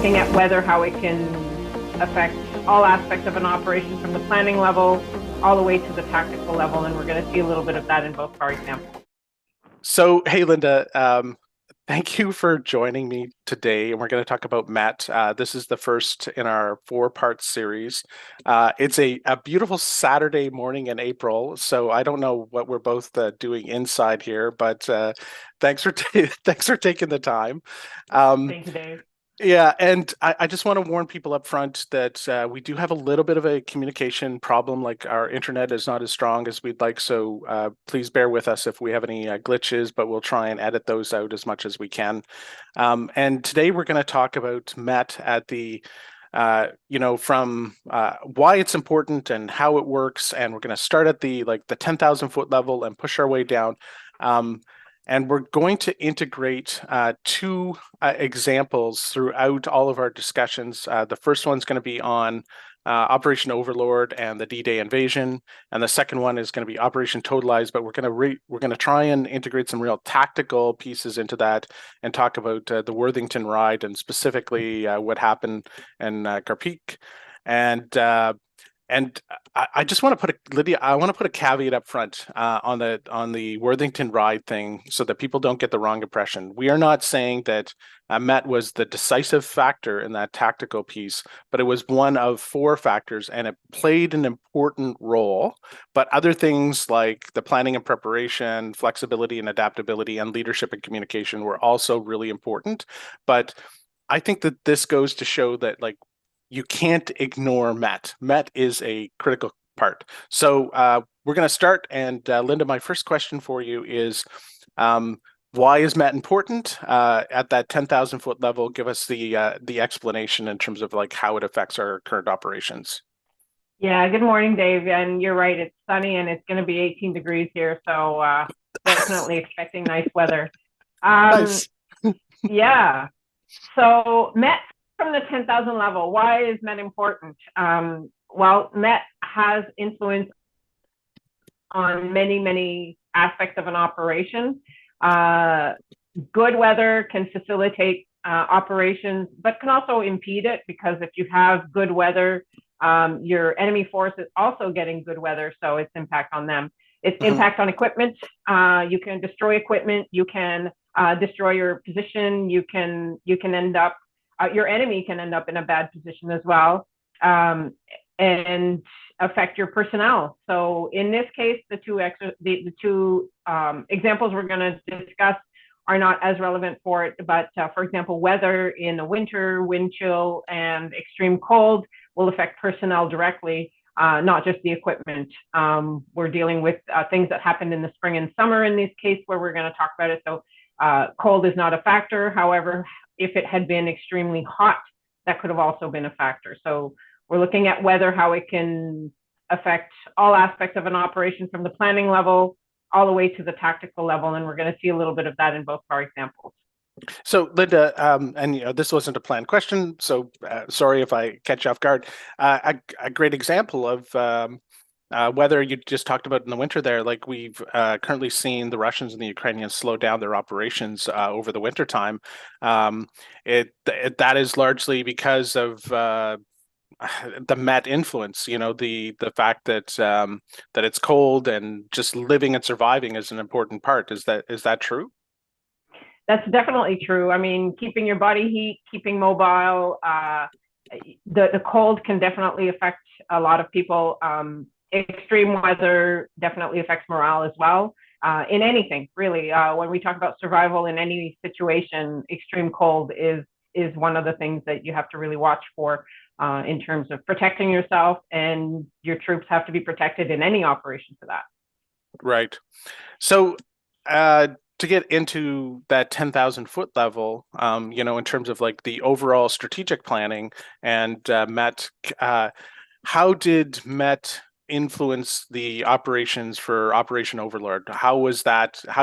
looking at weather, how it can affect all aspects of an operation from the planning level all the way to the tactical level. And we're going to see a little bit of that in both our examples. So, hey, Linda, thank you for joining me today. And we're going to talk about MET. This is the first in our four-part series. It's a beautiful Saturday morning in April. So I don't know what we're both doing inside here, but thanks for thanks for taking the time. Thank you, Dave. Yeah, and I just want to warn people up front that we do have a little bit of a communication problem. Like our internet is not as strong as we'd like, so please bear with us if we have any glitches, but we'll try and edit those out as much as we can. And today we're going to talk about MET at the from why it's important and how it works, and we're going to start at the 10,000 foot level and push our way down. And we're going to integrate two examples throughout all of our discussions. The first one's going to be on Operation Overlord and the D-Day invasion, and the second one is going to be Operation Totalize. But we're going to try and integrate some real tactical pieces into that and talk about the Worthington Ride and specifically what happened in Karpik. And I just want to Lydia, I want to put a caveat up front on the Worthington Ride thing so that people don't get the wrong impression. We are not saying that MET was the decisive factor in that tactical piece, but it was one of four factors and it played an important role. But other things like the planning and preparation, flexibility and adaptability, and leadership and communication were also really important. But I think that this goes to show that you can't ignore MET. MET is a critical part. So we're going to start. And Linda, my first question for you is, why is MET important at that 10,000 foot level? Give us the explanation in terms of how it affects our current operations. Yeah, good morning, Dave. And you're right, it's sunny and it's going to be 18 degrees here. So definitely expecting nice weather. Nice. Yeah. So MET from the 10,000 level, why is MET important? Well, MET has influence on many, many aspects of an operation. Good weather can facilitate operations, but can also impede it, because if you have good weather, your enemy force is also getting good weather, so its impact on them. Its impact on equipment, you can destroy equipment, you can destroy your position, you can end up, your enemy can end up in a bad position as well, and affect your personnel. So in this case, the two examples we're going to discuss are not as relevant for it, but for example, weather in the winter, wind chill, and extreme cold will affect personnel directly, not just the equipment. We're dealing with things that happened in the spring and summer in this case where we're going to talk about it. So cold is not a factor. However, if it had been extremely hot, that could have also been a factor. So we're looking at weather, how it can affect all aspects of an operation from the planning level all the way to the tactical level. And we're going to see a little bit of that in both our examples. So, Linda, and this wasn't a planned question, so sorry if I catch you off guard. A great example of weather you just talked about in the winter there, like we've currently seen the Russians and the Ukrainians slow down their operations over the winter time. That is largely because of the MET influence. The fact that that it's cold and just living and surviving is an important part. Is that true? That's definitely true. I mean, keeping your body heat, keeping mobile, the cold can definitely affect a lot of people. Extreme weather definitely affects morale as well. In anything, really. When we talk about survival in any situation, extreme cold is one of the things that you have to really watch for in terms of protecting yourself, and your troops have to be protected in any operation for that. Right. So, to get into that 10,000 foot level, in terms of the overall strategic planning and MET, how did MET influence the operations for Operation Overlord? How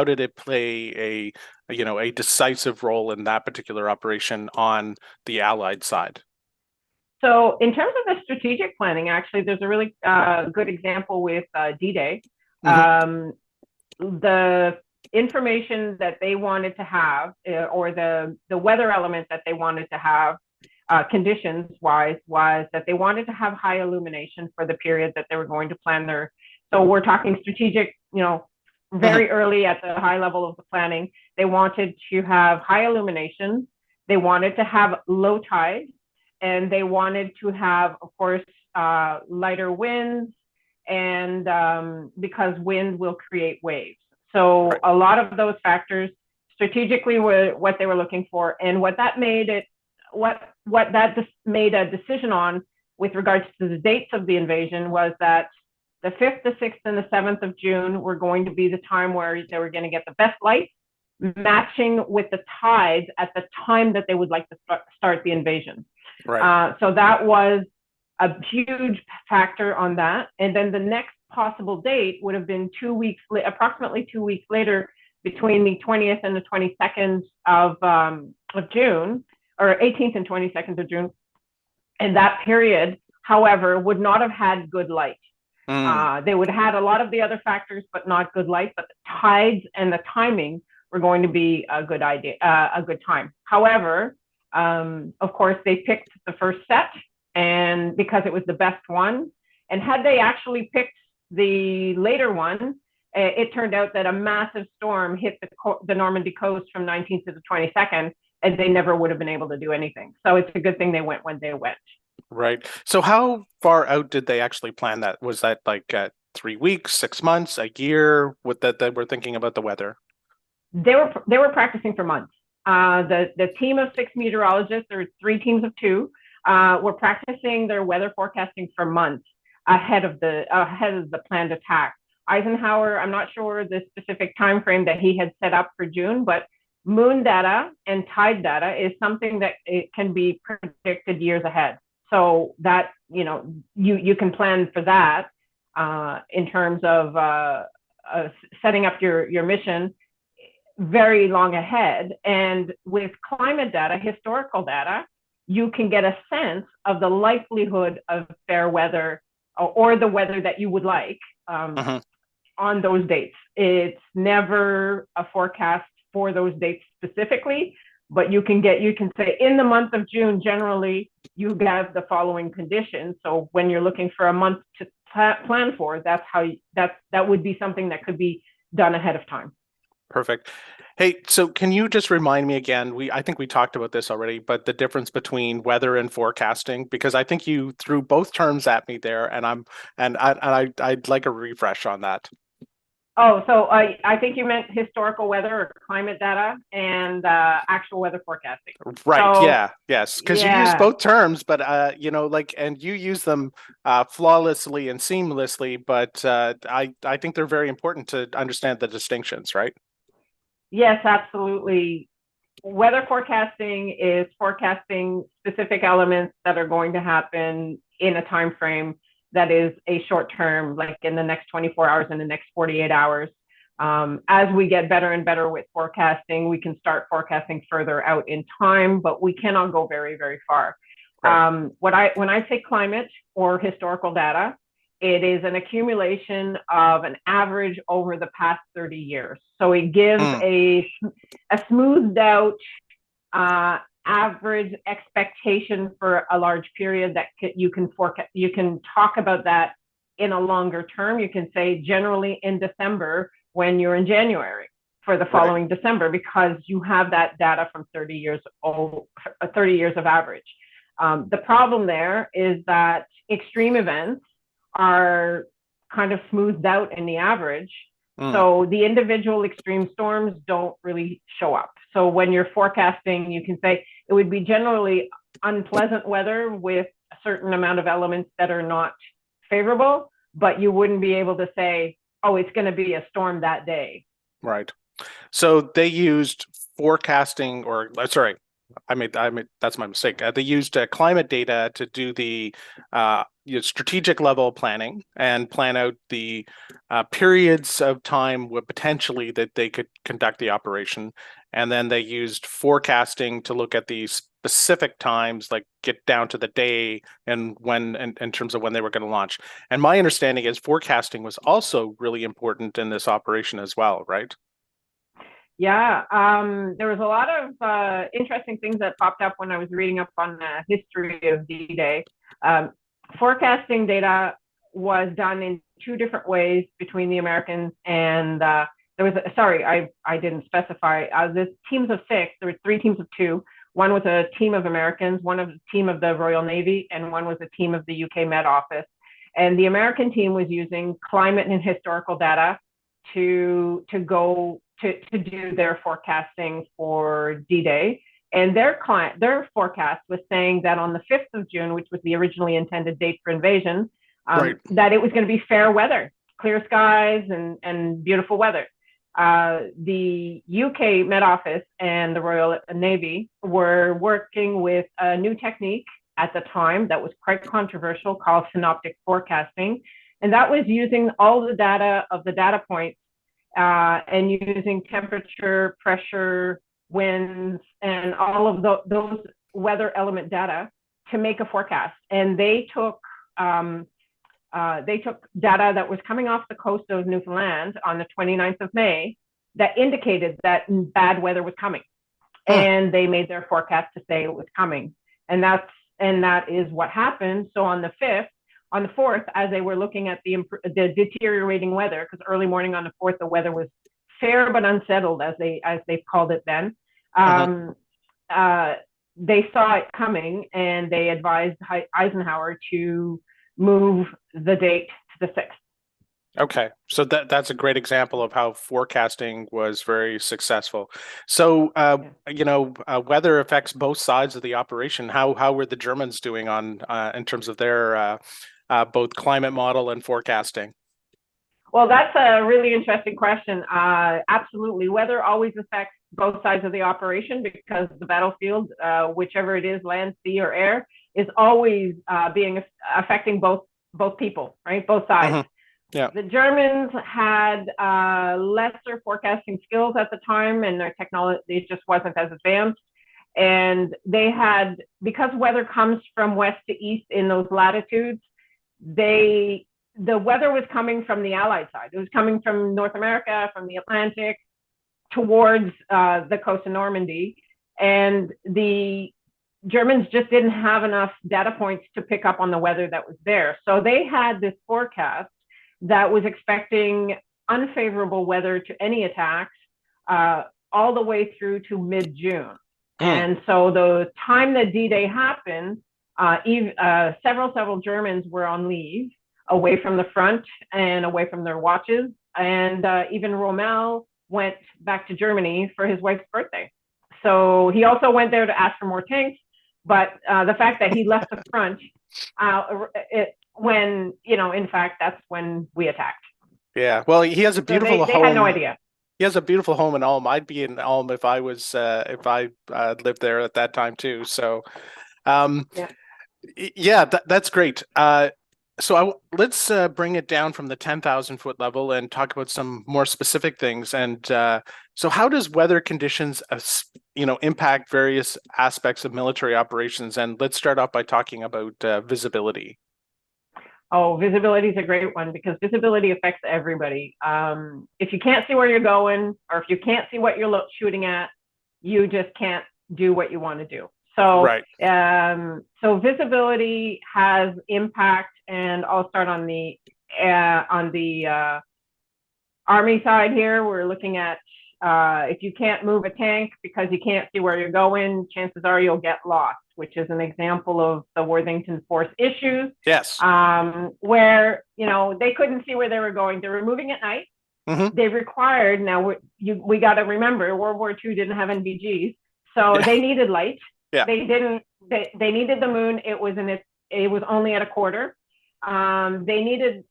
did it play a decisive role in that particular operation on the Allied side? So in terms of the strategic planning, actually, there's a really good example with D-Day. Mm-hmm. The information that they wanted to have, or the weather element that they wanted to have, conditions wise, was that they wanted to have high illumination for the period that they were going to plan their. So we're talking strategic, very early at the high level of the planning. They wanted to have high illumination. They wanted to have low tide, and they wanted to have, of course, lighter winds, and because wind will create waves. So a lot of those factors strategically were what they were looking for, and what that made it, what that made a decision on with regards to the dates of the invasion was that the 5th, the 6th, and the 7th of June were going to be the time where they were going to get the best light, matching with the tides at the time that they would like to start the invasion. Right. So that was a huge factor on that. And then the next possible date would have been approximately 2 weeks later, between the 20th and the 22nd of June, or 18th and 22nd of June. And that period, however, would not have had good light. They would have had a lot of the other factors, but not good light. But the tides and the timing were going to be a good idea, a good time. However, of course, they picked the first set, and because it was the best one. And had they actually picked the later one, it turned out that a massive storm hit the Normandy coast from 19th to the 22nd, and they never would have been able to do anything. So it's a good thing they went when they went. Right. So how far out did they actually plan that? Was that like 3 weeks, 6 months, a year? With that we're thinking about the weather? They were practicing for months. The team of 6 meteorologists, or 3 teams of 2, were practicing their weather forecasting for months ahead of the planned attack. Eisenhower, I'm not sure the specific time frame that he had set up for June, but moon data and tide data is something that it can be predicted years ahead. So that, you can plan for that in terms of setting up your mission very long ahead. And with climate data, historical data, you can get a sense of the likelihood of fair weather, or the weather that you would like on those dates. It's never a forecast for those dates specifically, but you can say in the month of June, generally you have the following conditions. So when you're looking for a month to plan for, that would be something that could be done ahead of time. Perfect. Hey, so can you just remind me again, I think we talked about this already, but the difference between weather and forecasting, because I think you threw both terms at me there, and I'd like a refresh on that. Oh, so I think you meant historical weather or climate data and actual weather forecasting. Right. So, yeah. Yes. Because you use both terms, but and you use them flawlessly and seamlessly. But I think they're very important to understand the distinctions, right? Yes, absolutely. Weather forecasting is forecasting specific elements that are going to happen in a time frame that is a short term, like in the next 24 hours, in the next 48 hours. As we get better and better with forecasting, we can start forecasting further out in time, but we cannot go very, very far. Right. When I say climate or historical data, it is an accumulation of an average over the past 30 years. So it gives a smoothed out average expectation for a large period that you can forecast. You can talk about that in a longer term. You can say generally in December when you're in January for the following December, because you have that data from 30 years old, 30 years of average. The problem there is that extreme events are kind of smoothed out in the average. So the individual extreme storms don't really show up. So when you're forecasting, you can say it would be generally unpleasant weather with a certain amount of elements that are not favorable, but you wouldn't be able to say, oh, it's going to be a storm that day. Right. So they used forecasting, or sorry, I made that's my mistake. They used climate data to do the strategic level planning and plan out the periods of time potentially that they could conduct the operation, and then they used forecasting to look at the specific times, like get down to the day and when, in terms of when they were going to launch. And my understanding is forecasting was also really important in this operation as well, right? Yeah, there was a lot of interesting things that popped up when I was reading up on the history of D-Day. Um, Forecasting data was done in two different ways between the Americans and there was sorry, I didn't specify. There's teams of six. There were three teams of two. One was a team of Americans, one was a team of the Royal Navy, and one was a team of the UK Met Office. And the American team was using climate and historical data to do their forecasting for D-Day. And their forecast was saying that on the 5th of June, which was the originally intended date for invasion, Right. that it was going to be fair weather, clear skies and beautiful weather. The UK Met Office and the Royal Navy were working with a new technique at the time that was quite controversial called synoptic forecasting. And that was using all the data of the data points and using temperature, pressure, winds, and all of those weather element data to make a forecast. And they took data that was coming off the coast of Newfoundland on the 29th of May that indicated that bad weather was coming. And they made their forecast to say it was coming. And that is what happened. So on the 5th, on the 4th, as they were looking at the deteriorating weather, because early morning on the 4th, the weather was fair but unsettled, as they called it then. They saw it coming, and they advised Eisenhower to move the date to the 6th. Okay, so that's a great example of how forecasting was very successful. So, weather affects both sides of the operation. How were the Germans doing on in terms of their both climate model and forecasting? Well, that's a really interesting question. Absolutely, weather always affects both sides of the operation because the battlefield, whichever it is, land, sea, or air, is always affecting both people, right? Both sides. Yeah. The Germans had lesser forecasting skills at the time, and their technology just wasn't as advanced. And they had, because weather comes from west to east in those latitudes, the weather was coming from the Allied side. It was coming from North America, from the Atlantic, towards the coast of Normandy. And the Germans just didn't have enough data points to pick up on the weather that was there. So they had this forecast that was expecting unfavorable weather to any attacks all the way through to mid-June. And so the time that D-Day happened, several Germans were on leave, away from the front and away from their watches. And even Rommel went back to Germany for his wife's birthday. So he also went there to ask for more tanks. But the fact that he left the front, when, in fact, that's when we attacked. Yeah, well, he has a beautiful they home. had no idea. He has a beautiful home in Ulm. I'd be in Ulm if I was if I lived there at that time too. So, that's great. So let's bring it down from the 10,000 foot level and talk about some more specific things. And so, how does weather conditions, impact various aspects of military operations? And let's start off by talking about visibility. Oh, visibility is a great one because visibility affects everybody. If you can't see where you're going, or if you can't see what you're shooting at, you just can't do what you want to do. So, right. So visibility has impact, and I'll start on the Army side here. We're looking at if you can't move a tank because you can't see where you're going, chances are you'll get lost, which is an example of the Worthington Force issues. Yes. Where, they couldn't see where they were going. They were moving at night. They required, we got to remember, World War II didn't have NVGs, so they needed light. Yeah. They needed the moon. It was only at a quarter. They needed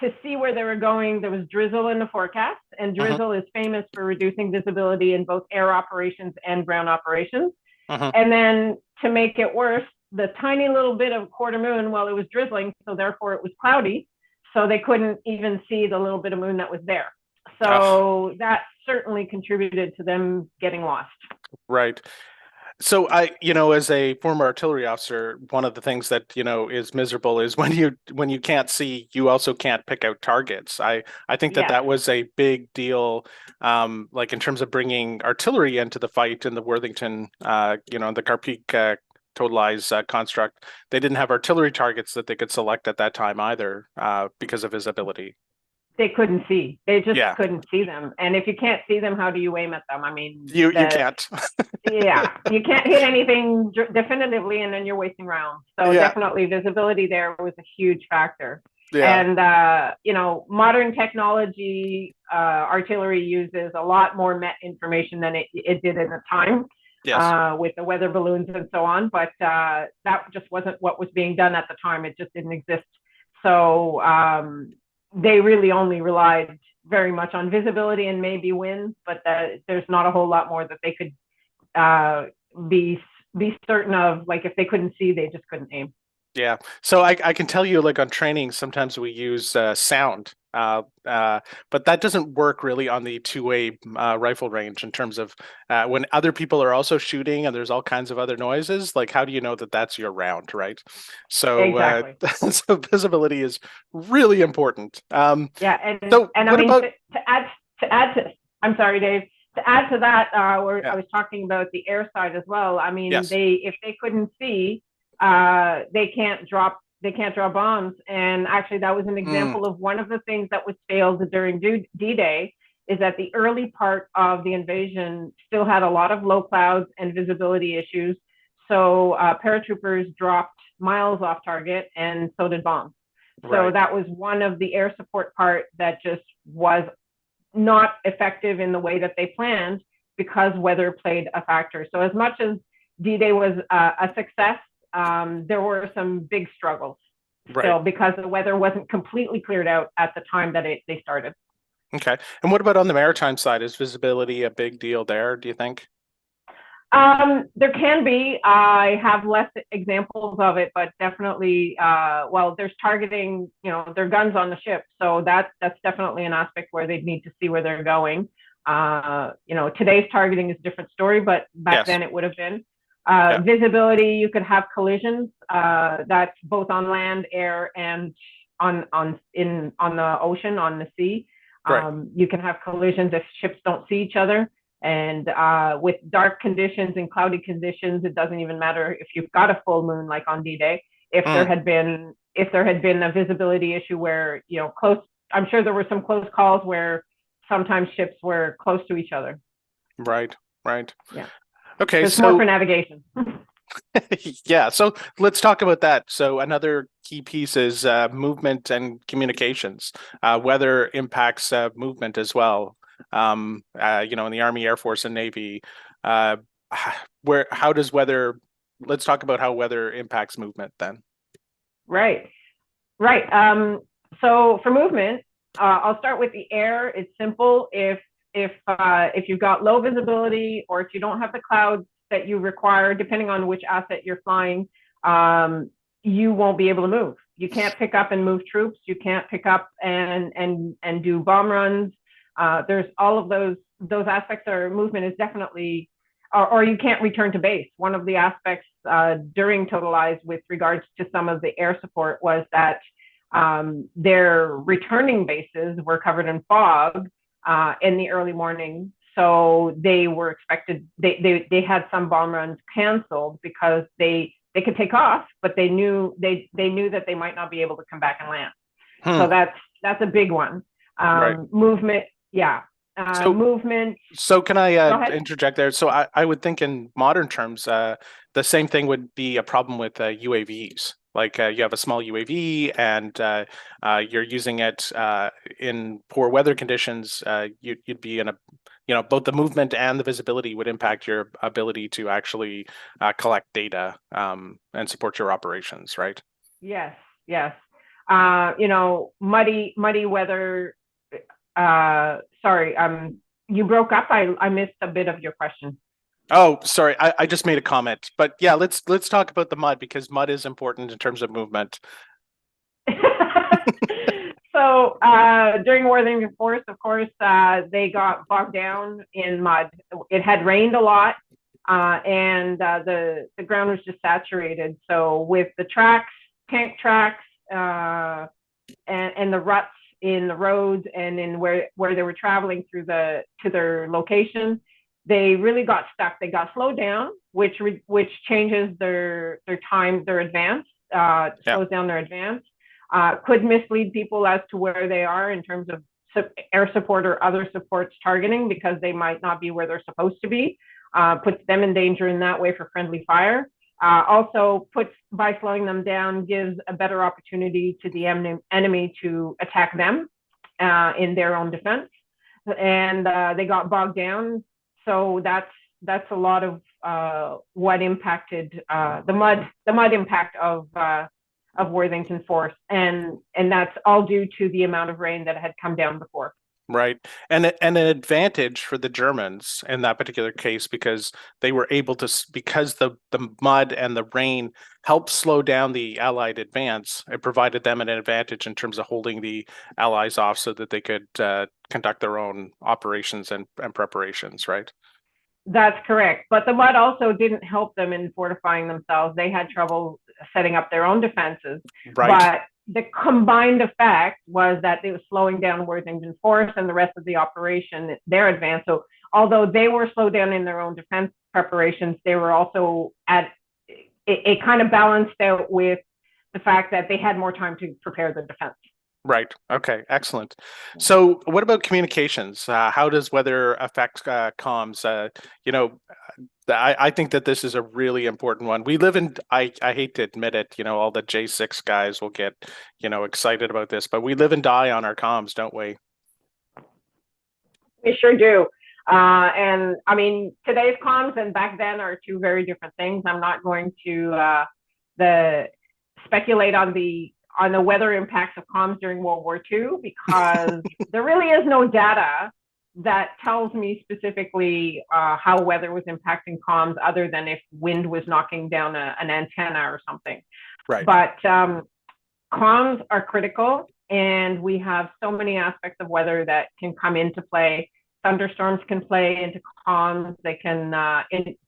to see where they were going. There was drizzle in the forecast, and drizzle is famous for reducing visibility in both air operations and ground operations. And then to make it worse, the tiny little bit of quarter moon, well, it was drizzling, so therefore it was cloudy, so they couldn't even see the little bit of moon that was there. So that certainly contributed to them getting lost. Right. So as a former artillery officer, one of the things that, is miserable is when you can't see, you also can't pick out targets. I think that Yes, that was a big deal, like in terms of bringing artillery into the fight in the Worthington, the Carpeak totalize construct. They didn't have artillery targets that they could select at that time either, because of visibility. they couldn't see. They just Yeah, couldn't see them. And if you can't see them, how do you aim at them? I mean, you can't. yeah, you can't hit anything definitively, and then you're wasting rounds. So Yeah, definitely visibility there was a huge factor. yeah, And modern technology, artillery uses a lot more met information than it did in the time, yes, with the weather balloons and so on. But that just wasn't what was being done at the time. It just didn't exist. So they really only relied very much on visibility and maybe wind, but there's not a whole lot more that they could uh, be certain of. Like if they couldn't see, they just couldn't aim. yeah. So I can tell you, like on training, sometimes we use sound, but that doesn't work really on the two-way rifle range in terms of when other people are also shooting and there's all kinds of other noises. Like, how do you know that that's your round, right? So, Exactly. so visibility is really important. Yeah, So and I what mean about? to add to, I'm sorry, Dave. To add to that, where Yeah, I was talking about the air side as well. I mean, yes. if they couldn't see, they can't draw bombs. And actually, that was an Mm, example of one of the things that was failed during D-Day, is that the early part of the invasion still had a lot of low clouds and visibility issues. So paratroopers dropped miles off target, and so did bombs. So right. that was one of the air support part that just was not effective in the way that they planned, because weather played a factor. So as much as D-Day was a success, there were some big struggles Right. still, because the weather wasn't completely cleared out at the time that they started. Okay. And what about on the maritime side? Is visibility a big deal there, do you think? There can be. I have less examples of it, but definitely, well, there's targeting, their guns on the ship. So that's definitely an aspect where they need to see where they're going. Today's targeting is a different story, but back Yes. then it would have been. Yeah. Visibility, you could have collisions. That's both on land, air, and on the ocean, on the sea. Right. You can have collisions if ships don't see each other. And with dark conditions and cloudy conditions, it doesn't even matter if you've got a full moon like on D-Day. Mm, If there had been a visibility issue where, close, I'm sure there were some close calls where sometimes ships were close to each other. right. Right. Yeah, Okay. so it's more So for navigation. yeah. So let's talk about that. So another key piece is movement and communications. Weather impacts movement as well. In the Army, Air Force, and Navy, uh, how does weather? Let's talk about how weather impacts movement then. Right, right. So for movement, I'll start with the air. It's simple. If you've got low visibility, or if you don't have the clouds that you require, depending on which asset you're flying, you won't be able to move. You can't pick up and move troops. You can't pick up and do bomb runs. There's all of those aspects. Or movement is definitely, or you can't return to base. One of the aspects during Totalize with regards to some of the air support was that their returning bases were covered in fog in the early morning. So they were expected, they had some bomb runs canceled because they could take off, but they knew that they might not be able to come back and land. Hmm. So that's a big one. Right. Movement, yeah. So Movement. So can I Go ahead. interject there? So I would think in modern terms, the same thing would be a problem with UAVs. Like you have a small UAV and you're using it in poor weather conditions. You'd be in both the movement and the visibility would impact your ability to actually collect data and support your operations, right? Yes, yes. Muddy weather. Sorry, you broke up. I missed a bit of your question. Oh, sorry, I just made a comment, but yeah, let's talk about the mud because mud is important in terms of movement. So during Worthington Force, of course, they got bogged down in mud. It had rained a lot. the ground was just saturated. So with the tracks, tank tracks, and the ruts in the roads and in where they were traveling to their location, they really got stuck. They got slowed down, which changes their time, their advance, slows down their advance. Could mislead people as to where they are in terms of air support or other supports targeting, because they might not be where they're supposed to be. Puts them in danger in that way for friendly fire. Also by slowing them down, gives a better opportunity to the enemy to attack them in their own defense. And they got bogged down. So that's a lot of what impacted the mud impact of Worthington Force, and that's all due to the amount of rain that had come down before. Right. And an advantage for the Germans in that particular case, because they were able to, because the mud and the rain helped slow down the Allied advance, it provided them an advantage in terms of holding the Allies off so that they could conduct their own operations and preparations, right? That's correct. But the mud also didn't help them in fortifying themselves. They had trouble setting up their own defenses. Right. But the combined effect was that it was slowing down Worthington Force and the rest of the operation, their advance. So although they were slowed down in their own defense preparations, they were also it kind of balanced out with the fact that they had more time to prepare their defense. Right. Okay. Excellent. So, what about communications? How does weather affect comms? I think that this is a really important one. We live in, I hate to admit it, all the J6 guys will get, excited about this, but we live and die on our comms, don't we? We sure do. And I mean, today's comms and back then are two very different things. I'm not going to speculate on the weather impacts of comms during World War II, because there really is no data that tells me specifically how weather was impacting comms, other than if wind was knocking down an antenna or something. Right. But comms are critical, and we have so many aspects of weather that can come into play. Thunderstorms can play into comms. They can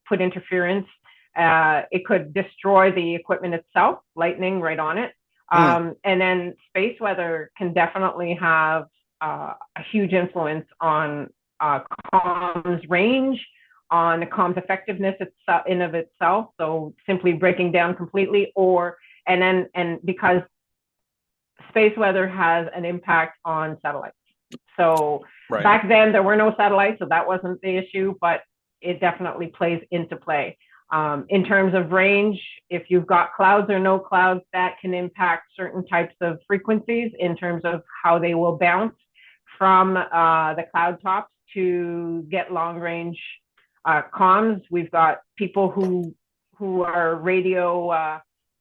put interference. It could destroy the equipment itself, lightning right on it. And then space weather can definitely have a huge influence on comms range, on the comms effectiveness in of itself. So simply breaking down completely, and because space weather has an impact on satellites. So right. Back then there were no satellites, so that wasn't the issue, but it definitely plays into play. In terms of range, if you've got clouds or no clouds, that can impact certain types of frequencies in terms of how they will bounce from the cloud tops to get long range comms. We've got people who are radio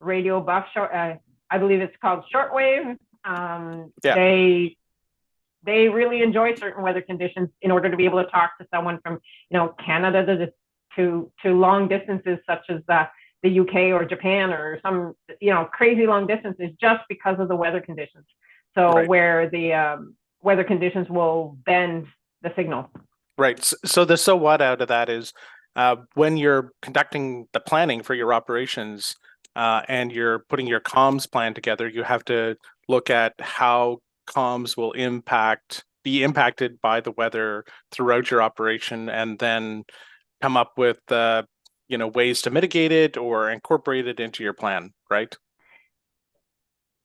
buff. I believe it's called shortwave. They really enjoy certain weather conditions in order to be able to talk to someone from Canada to long distances, such as the UK or Japan, or some crazy long distances, just because of the weather conditions. So right. Where the weather conditions will bend the signal. Right. So the so what out of that is when you're conducting the planning for your operations and you're putting your comms plan together, you have to look at how comms will be impacted by the weather throughout your operation, and then come up with ways to mitigate it or incorporate it into your plan, right?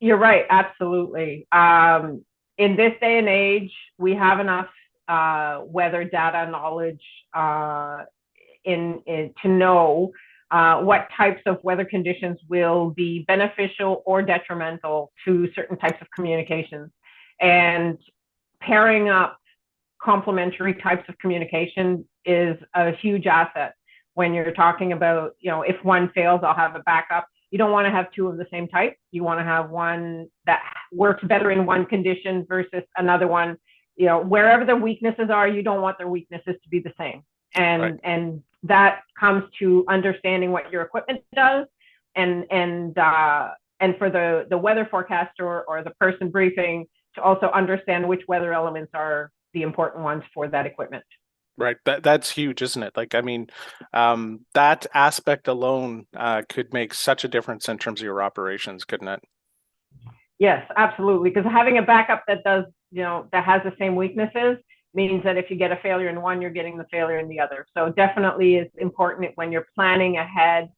You're right, absolutely. In this day and age, we have enough weather data knowledge to know what types of weather conditions will be beneficial or detrimental to certain types of communications. And pairing up complementary types of communication is a huge asset. When you're talking about, if one fails, I'll have a backup. You don't want to have two of the same type. You want to have one that works better in one condition versus another one. Wherever the weaknesses are, you don't want their weaknesses to be the same. And that comes to understanding what your equipment does, and for the weather forecaster or the person briefing to also understand which weather elements are the important ones for that equipment. Right. That's huge, isn't it? Like, I mean, that aspect alone could make such a difference in terms of your operations, couldn't it? Yes, absolutely. Because having a backup that does, that has the same weaknesses means that if you get a failure in one, you're getting the failure in the other. So definitely is important when you're planning ahead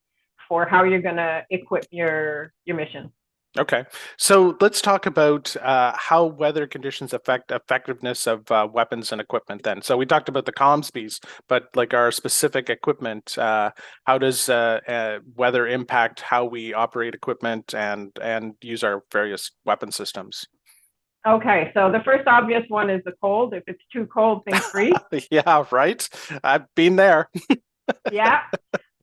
for how you're going to equip your mission. Okay, so let's talk about how weather conditions affect effectiveness of weapons and equipment then. So we talked about the comms piece, but like our specific equipment, how does weather impact how we operate equipment and use our various weapon systems? Okay, so the first obvious one is the cold. If it's too cold, think freeze. Yeah, right. I've been there. Yeah.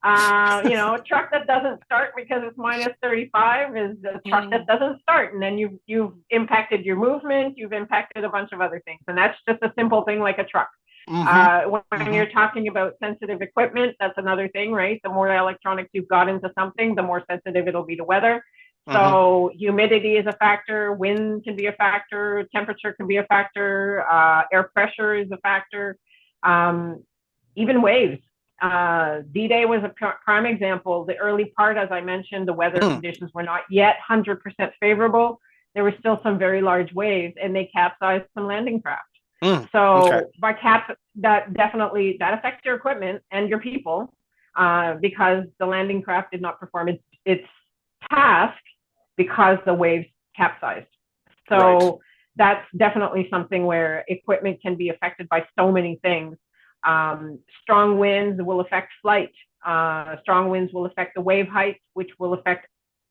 A truck that doesn't start because it's minus 35 is a truck that doesn't start. And then you've impacted your movement, you've impacted a bunch of other things. And that's just a simple thing like a truck. When you're talking about sensitive equipment, that's another thing, right? The more electronics you've got into something, the more sensitive it'll be to weather. So humidity is a factor, wind can be a factor, temperature can be a factor, air pressure is a factor, even waves. D-Day was a prime example. The early part, as I mentioned, the weather conditions were not yet 100% favorable. There were still some very large waves, and they capsized some landing craft. So by that definitely that affects your equipment and your people because the landing craft did not perform its task because the waves capsized. So that's definitely something where equipment can be affected by so many things. Strong winds will affect flight. Strong winds will affect the wave height, which will affect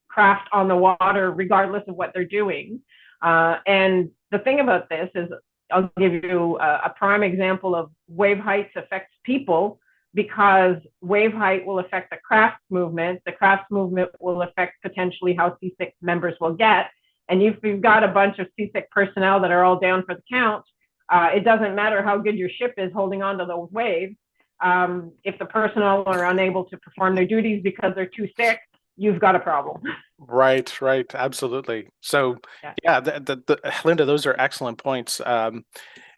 craft on the water, regardless of what they're doing. And the thing about this is, I'll give you a prime example of wave heights affects people because wave height will affect the craft movement. The craft movement will affect potentially how seasick members will get. And if you've got a bunch of seasick personnel that are all down for the count, it doesn't matter how good your ship is holding on to those waves. If the personnel are unable to perform their duties because they're too sick, you've got a problem. Right, absolutely. So, yeah, Linda, those are excellent points.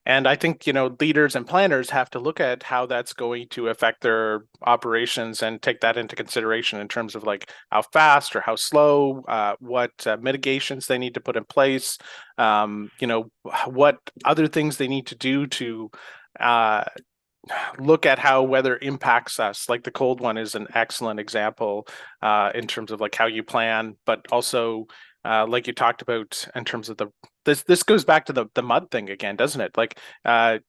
And I think, leaders and planners have to look at how that's going to affect their operations and take that into consideration in terms of like how fast or how slow, what mitigations they need to put in place, what other things they need to do to look at how weather impacts us. Like the cold one is an excellent example in terms of like how you plan, but also like you talked about in terms of this goes back to the mud thing again, doesn't it? Like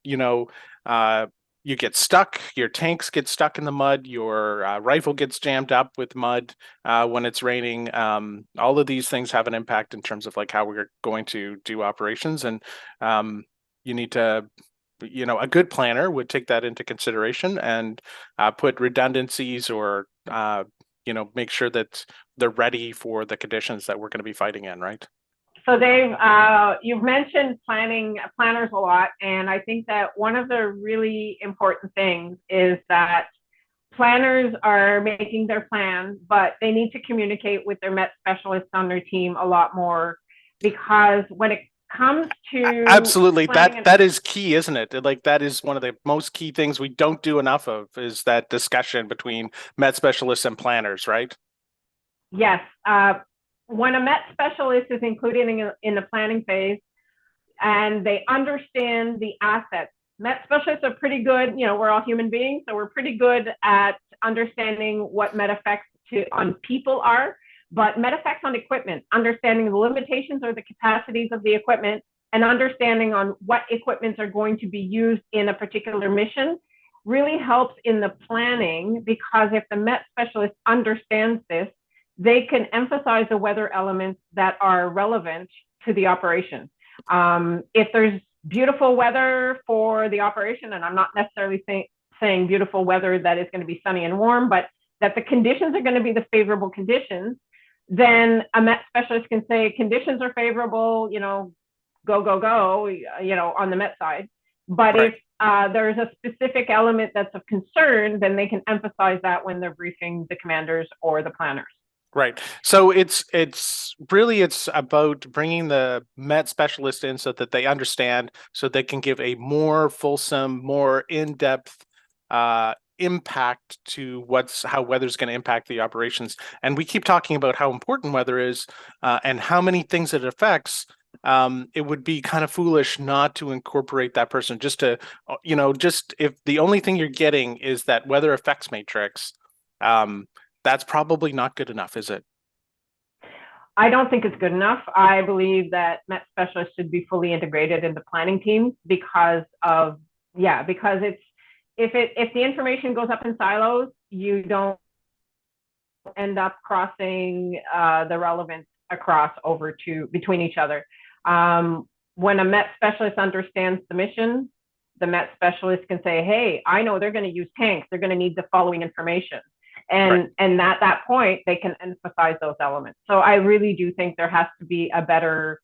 you get stuck, your tanks get stuck in the mud, your rifle gets jammed up with mud when it's raining. All of these things have an impact in terms of like how we're going to do operations, and you need to a good planner would take that into consideration and put redundancies or make sure that they're ready for the conditions that we're going to be fighting in, right? So Dave, you've mentioned planners a lot, and I think that one of the really important things is that planners are making their plans, but they need to communicate with their Met specialists on their team a lot more, because when it comes to absolutely that is key, isn't it? Like that is one of the most key things we don't do enough of, is that discussion between Met specialists and planners, right? Yes. When a Met specialist is included in the planning phase and they understand the assets, Met specialists are pretty good. We're all human beings, so we're pretty good at understanding what Met effects on people are. But Met effects on equipment, understanding the limitations or the capacities of the equipment, and understanding on what equipments are going to be used in a particular mission really helps in the planning, because if the Met specialist understands this, they can emphasize the weather elements that are relevant to the operation. If there's beautiful weather for the operation, and I'm not necessarily saying beautiful weather that is going to be sunny and warm, but that the conditions are going to be the favorable conditions, then a Met specialist can say conditions are favorable, go, on the Met side. But if there's a specific element that's of concern, then they can emphasize that when they're briefing the commanders or the planners. Right. So it's really it's about bringing the Met specialist in so that they understand, so they can give a more fulsome, more in-depth impact to how weather's going to impact the operations. And we keep talking about how important weather is and how many things it affects. It would be kind of foolish not to incorporate that person, just to, just if the only thing you're getting is that weather effects matrix. That's probably not good enough, is it? I don't think it's good enough. I believe that Met specialists should be fully integrated in the planning team because it's if the information goes up in silos, you don't end up crossing the relevance across over to between each other. When a Met specialist understands the mission, the Met specialist can say, hey, I know they're going to use tanks. They're going to need the following information. And at that point, they can emphasize those elements. So I really do think there has to be a better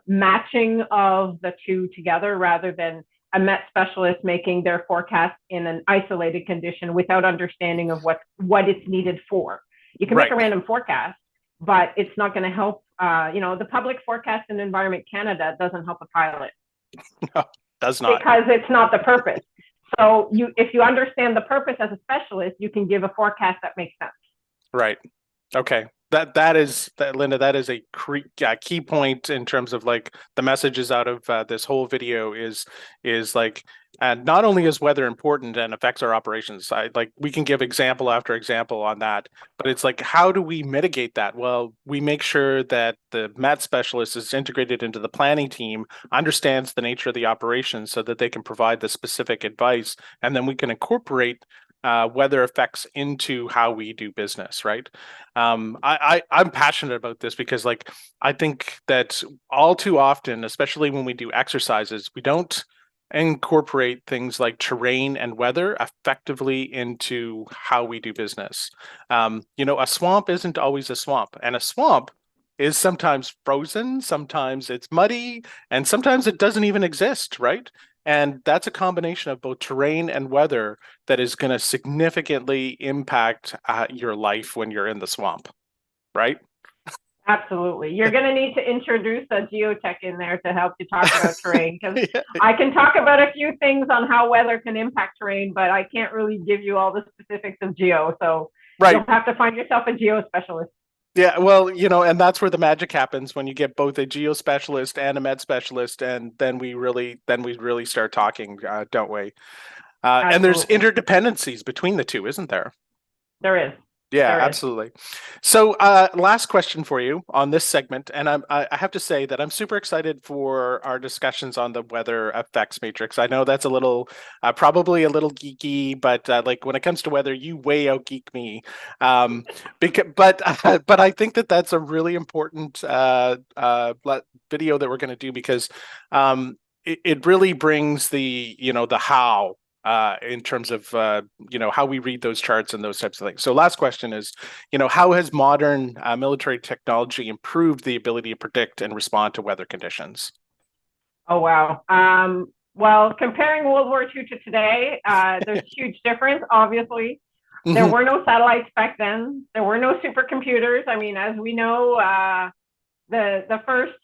matching of the two together rather than a Met specialist making their forecast in an isolated condition without understanding of what it's needed for. You can make a random forecast, but it's not going to help. The public forecast in Environment Canada doesn't help a pilot. No, does not. Because it's not the purpose. So if you understand the purpose as a specialist, you can give a forecast that makes sense. Right. Okay. That is Linda, that is a key point in terms of like the messages out of this whole video is like, not only is weather important and affects our operations, we can give example after example on that, but it's like, how do we mitigate that? Well, we make sure that the Met specialist is integrated into the planning team, understands the nature of the operations so that they can provide the specific advice, and then we can incorporate weather effects into how we do business, right? I'm passionate about this because I think that all too often, especially when we do exercises, we don't incorporate things like terrain and weather effectively into how we do business. A swamp isn't always a swamp, and a swamp is sometimes frozen, sometimes it's muddy, and sometimes it doesn't even exist, right? And that's a combination of both terrain and weather that is going to significantly impact your life when you're in the swamp, right? Absolutely. You're going to need to introduce a geotech in there to help you talk about terrain, because I can talk about a few things on how weather can impact terrain, but I can't really give you all the specifics of geo. So you'll have to find yourself a geo specialist. Yeah, well, and that's where the magic happens when you get both a geo specialist and a Met specialist, and then we really start talking, don't we? And there's interdependencies between the two, isn't there? There is. Yeah, absolutely. So last question for you on this segment, and I have to say that I'm super excited for our discussions on the weather effects matrix. I know that's a little, probably a little geeky, but when it comes to weather, you way out geek me. But I think that that's a really important video that we're going to do because it really brings the how. In terms of how we read those charts and those types of things. So last question is, how has modern military technology improved the ability to predict and respond to weather conditions? Oh, wow. Well, comparing World War II to today, there's a huge difference, obviously. There were no satellites back then. There were no supercomputers. I mean, as we know, the first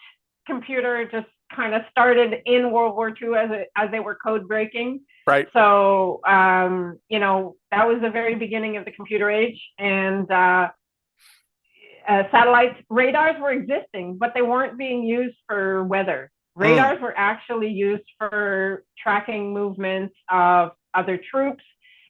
computer just kind of started in World War II as they were code breaking. Right. So, that was the very beginning of the computer age, and satellites, radars were existing, but they weren't being used for weather. Radars were actually used for tracking movements of other troops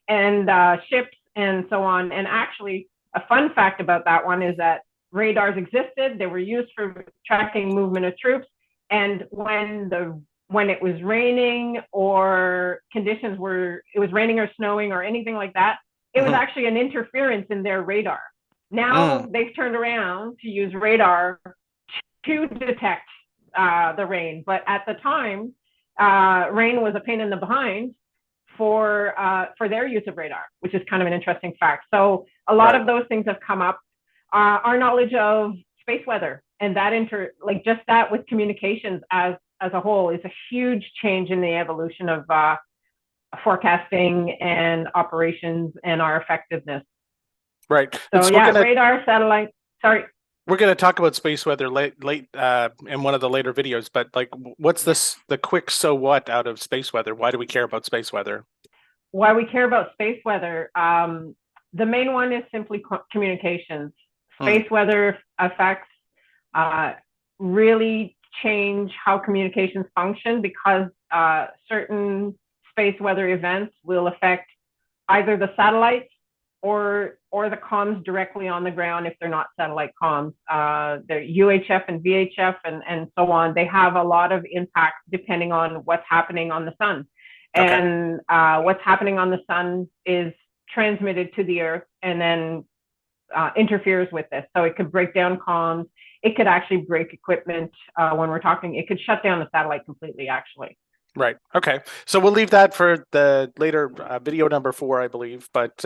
and ships and so on. And actually, a fun fact about that one is that radars existed. They were used for tracking movement of troops. And when it was raining or it was raining or snowing or anything like that, it was actually an interference in their radar. Now they've turned around to use radar to detect the rain. But at the time, rain was a pain in the behind for their use of radar, which is kind of an interesting fact. So a lot of those things have come up. Our knowledge of space weather and that just that with communications as a whole is a huge change in the evolution of forecasting and operations and our effectiveness. Right. So radar, satellite, Sorry. We're going to talk about space weather late in one of the later videos, but like, what's the quick so what out of space weather? Why do we care about space weather? Why we care about space weather? The main one is simply communications. Hmm. Space weather effects uh, really change how communications function because certain space weather events will affect either the satellites or the comms directly on the ground if they're not satellite comms. The UHF and VHF and so on, they have a lot of impact depending on what's happening on the sun. Okay. And what's happening on the sun is transmitted to the Earth and then interferes with this. So it could break down comms. It could actually break equipment when we're talking. It could shut down the satellite completely, actually. Right. Okay. So we'll leave that for the later video number 4, I believe. But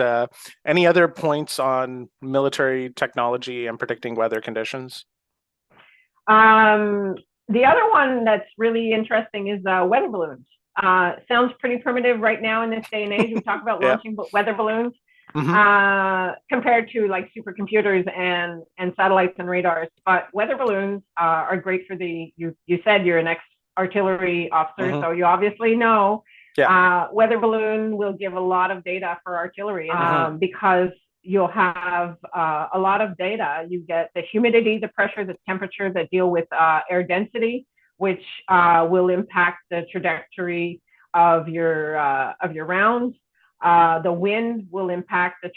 any other points on military technology and predicting weather conditions? The other one that's really interesting is weather balloons. Sounds pretty primitive right now in this day and age. We talk about Yeah. launching weather balloons Mm-hmm. compared to like supercomputers and satellites and radars. But weather balloons are great for you said you're an ex-artillery officer, Mm-hmm. so you obviously know Yeah. weather balloon will give a lot of data for artillery Mm-hmm. because you'll have a lot of data. You get the humidity, the pressure, the temperature that deal with air density, which will impact the trajectory of your rounds. The wind will impact the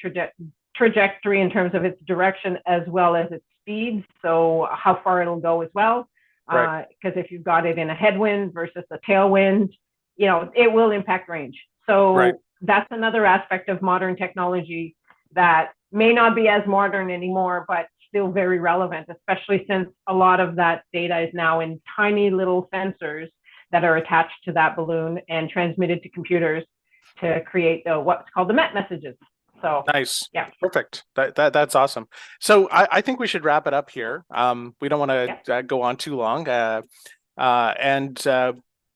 trajectory in terms of its direction as well as its speed, so how far it'll go as well. Right. Because if you've got it in a headwind versus a tailwind, it will impact range. So Right. that's another aspect of modern technology that may not be as modern anymore, but still very relevant, especially since a lot of that data is now in tiny little sensors that are attached to that balloon and transmitted to computers to create what's called the MET messages. So Nice. yeah. Perfect. That's awesome. So I think we should wrap it up here. We don't want to Yeah. go on too long. And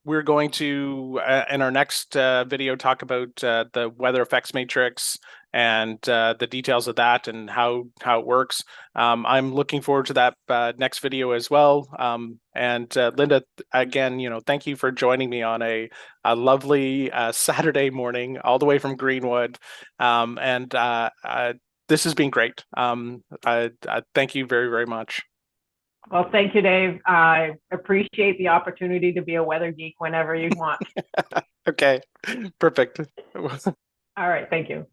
we're going to, in our next video, talk about the weather effects matrix and the details of that and how it works. I'm looking forward to that next video as well. And Linda, again, thank you for joining me on a lovely Saturday morning, all the way from Greenwood. And this has been great. I thank you very, very much. Well, thank you, Dave. I appreciate the opportunity to be a weather geek whenever you want. Okay, perfect. All right. Thank you.